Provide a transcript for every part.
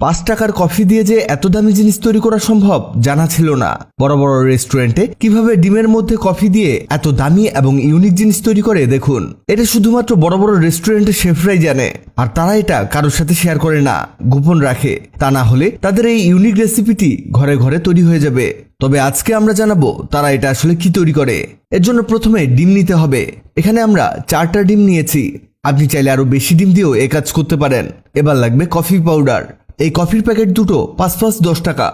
5 টাকার কফি দিয়ে যে এত দামি জিনিস তৈরি করা সম্ভব জানা ছিল না। বড় বড় রেস্টুরেন্টে কিভাবে ডিমের মধ্যে কফি দিয়ে এত দামি এবং ইউনিক জিনিস তৈরি করে দেখুন। এটা শুধুমাত্র বড় বড় রেস্টুরেন্টের শেফরাই জানে, আর তারা এটা কারোর সাথে শেয়ার করে না, গোপন রাখে। তা না হলে তাদের এই ইউনিক রেসিপিটি ঘরে ঘরে তৈরি হয়ে যাবে। তবে আজকে আমরা জানাবো তারা এটা আসলে কি তৈরি করে। এর জন্য প্রথমে ডিম নিতে হবে। এখানে আমরা 4টা ডিম নিয়েছি। আপনি চাইলে আরো বেশি ডিম দিয়েও এই কাজ করতে পারেন। এবার লাগবে কফি পাউডার। এই কফির প্যাকেট দুটো 5 10 টাকা।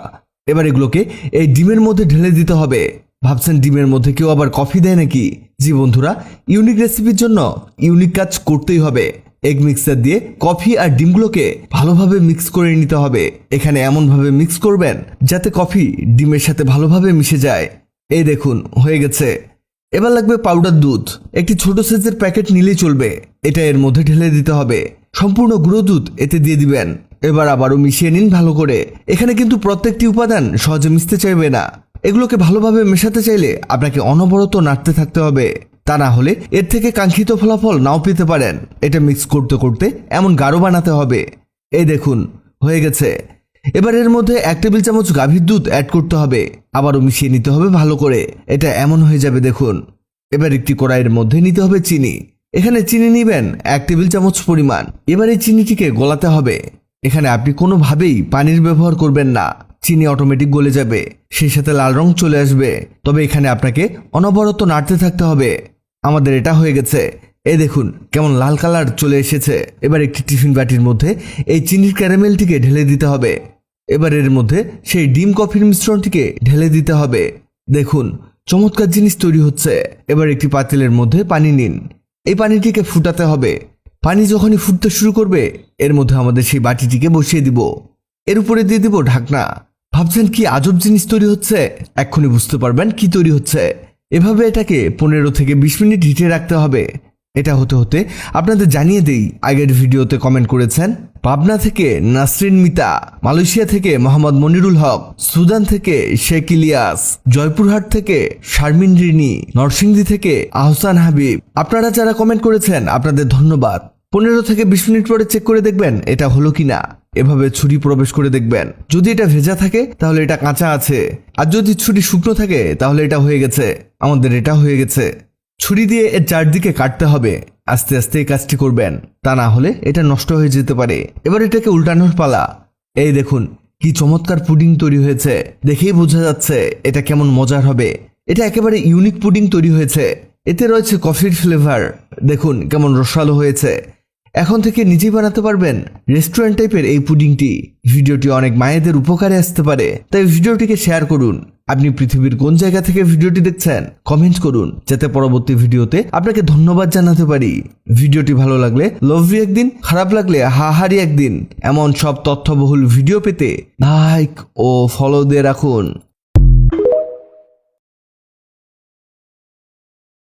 এবার এগুলোকে এই ডিমের মধ্যে ঢেলে দিতে হবে। ভাবছেন ডিমের মধ্যে কেউ আবার কফি দেয় নাকি? জি বন্ধুরা, ইউনিক রেসিপির জন্য ইউনিক কাজ করতেই হবে। এগ মিক্সার দিয়ে কফি আর ডিমগুলোকে ভালোভাবে মিক্স করে নিতে হবে। এখানে এমনভাবে মিক্স করবেন যাতে কফি ডিমের সাথে ভালোভাবে মিশে যায়। এই দেখুন হয়ে গেছে। এবার লাগবে পাউডার দুধ। একটি ছোট সাইজের প্যাকেট নিলেই চলবে। এটা এর মধ্যে ঢেলে দিতে হবে। সম্পূর্ণ গুঁড়ো দুধ এতে দিয়ে দিবেন। এবার আবারও মিশিয়ে নিন ভালো করে। এখানে কিন্তু প্রত্যেকটি উপাদান সহজে মিশতে চাইবে না। এগুলোকে ভালোভাবে মেশাতে চাইলে আপনাকে অনবরত নাড়তে থাকতে হবে। তা না হলে এর থেকে কাঙ্ক্ষিত ফলাফল নাও পেতে পারেন। এটা মিক্স করতে করতে এমন গাঢ় বানাতে হবে। এই দেখুন হয়ে গেছে। এবার এর মধ্যে 1 টেবিল চামচ গাভীর দুধ অ্যাড করতে হবে। আবারও মিশিয়ে নিতে হবে ভালো করে। এটা এমন হয়ে যাবে দেখুন। এবার একটি কড়াইয়ের মধ্যে নিতে হবে চিনি। এখানে চিনি নিবেন 1 টেবিল চামচ পরিমাণ। এবার এই চিনিটিকে গলাতে হবে। এখানে আপনি কোনোভাবেই পানির ব্যবহার করবেন না। চিনি অটোমেটিক গলে যাবে, সেই সাথে লাল রং চলে আসবে। তবে এখানে আপনাকে অনবরত নাড়তে থাকতে হবে। আমাদের এটা হয়ে গেছে। এই দেখুন কেমন লাল কালার চলে এসেছে। এবার একটি টিফিন বাটির মধ্যে এই চিনির ক্যারামেলটিকে ঢেলে দিতে হবে। এবার এর মধ্যে সেই ডিম কফির মিশ্রণটিকে ঢেলে দিতে হবে। দেখুন চমৎকার জিনিস তৈরি হচ্ছে। এবার একটি পাতিলের মধ্যে পানি নিন। এই পানিটিকে ফুটাতে হবে। পানি যখনই ফুটতে শুরু করবে এর মধ্যে আমাদের সেই বাটিটিকে বসিয়ে দিব। এর উপরে দিয়ে দিব ঢাকনা। ভাবছেন কি আজব জিনিস তৈরি হচ্ছে? এক্ষুনি বুঝতে পারবেন কি তৈরি হচ্ছে। এভাবে এটাকে 15 থেকে 20 মিনিট হিটে রাখতে হবে। এটা হতে হতে আপনাদের জানিয়ে দেই, আগের ভিডিওতে কমেন্ট করেছেন পাবনা থেকে নাসরিন মিতা, মালয়েশিয়া থেকে মোহাম্মদ মনিরুল হক, সুদান থেকে শেখ ইলিয়াস, জয়পুরহাট থেকে শারমিন রিনি, নরসিংদী থেকে আহসান হাবিব। আপনারা যারা কমেন্ট করেছেন আপনাদের ধন্যবাদ। 15 থেকে 20 মিনিট পরে চেক করে দেখবেন এটা হলো কিনা। এভাবে ছুরি প্রবেশ করে দেখবেন। যদি এটা ভেজা থাকে তাহলে এটা কাঁচা আছে, আর যদি ছুরি শুকনো থাকে তাহলে এটা হয়ে গেছে। আমাদের এটা হয়ে গেছে। ছুরি দিয়ে এর চারদিকে কাটতে হবে। আস্তে আস্তে এই কাজটি করবেন, তা না হলে এটা নষ্ট হয়ে যেতে পারে। এবার এটাকে উল্টানোর পালা। এই দেখুন কি চমৎকার পুডিং তৈরি হয়েছে। দেখেই বোঝা যাচ্ছে এটা কেমন মজার হবে। এটা একেবারে ইউনিক পুডিং তৈরি হয়েছে। এতে রয়েছে কফির ফ্লেভার। দেখুন কেমন রসালো হয়েছে। এখন থেকে নিজেই বানাতে পারবেন রেস্টুরেন্ট টাইপের এই পুডিংটি। ভিডিওটি অনেক মায়েদের উপকারে আসতে পারে, তাই ভিডিওটিকে শেয়ার করুন। আপনি পৃথিবীর কোন জায়গা থেকে ভিডিওটি দেখছেন কমেন্ট করুন, যাতে পরবর্তী ভিডিওতে আপনাকে ধন্যবাদ জানাতে পারি। ভিডিওটি ভালো লাগলে লাভ ইউ একদিন, খারাপ লাগলে হাহারি একদিন। এমন সব তথ্যবহুল ভিডিও পেতে লাইক ও ফলো দিয়ে রাখুন।